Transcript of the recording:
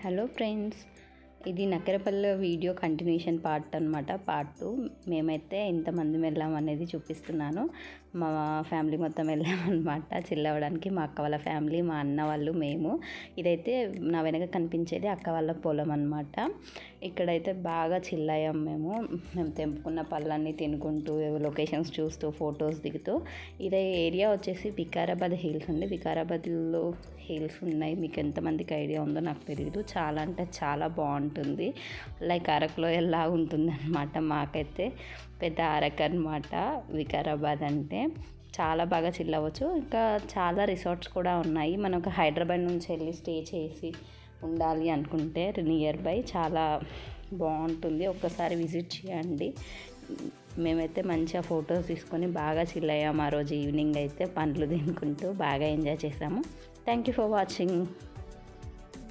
Hello friends, ఇది నక్కరపల్లి video continuation part అనమాట. Part 2. మేమైతే ఇంతమంది వెళ్ళామనేది చూపిస్తున్నాను. మా ఫ్యామిలీ మొత్తం వెళ్ళామన్నమాట చిల్ అవ్వడానికి. మా అక్క వాళ్ళ ఫ్యామిలీ, మా అన్న వాళ్ళు, మేము. ఇదైతే నా వెనక కనిపించేది అక్క వాళ్ళ పొలం అనమాట. ఇక్కడైతే బాగా చిల్ అయ్యాం మేము తెంపుకున్న పళ్ళన్నీ తినుకుంటూ, లొకేషన్స్ చూస్తూ, ఫొటోస్ దిగుతూ. ఇదే ఏరియా వచ్చేసి వికారాబాద్ హిల్స్ అండి. వికారాబాద్లో హిల్స్ ఉన్నాయి. మీకు ఎంతమందికి ఐడియా ఉందో నాకు తెలియదు. చాలా అంటే చాలా బాగుంటుంది. లైక్ అరకులో ఎలా ఉంటుంది అనమాట. మాకైతే పెద్ద అరకు అనమాట వికారాబాద్ అంటే. చాలా బాగా చిల్ అవ్వచ్చు. ఇంకా చాలా రిసార్ట్స్ కూడా ఉన్నాయి. మనకు హైదరాబాద్ నుంచి వెళ్ళి స్టే చేసి ఉండాలి అనుకుంటే నియర్ బై చాలా బాగుంటుంది. ఒక్కసారి విజిట్ చేయండి. మేమైతే మంచిగా ఫొటోస్ తీసుకొని బాగా చిల్ అయ్యాము. ఆ రోజు ఈవినింగ్ అయితే పండ్లు తినుకుంటూ బాగా ఎంజాయ్ చేసాము. Thank you for watching.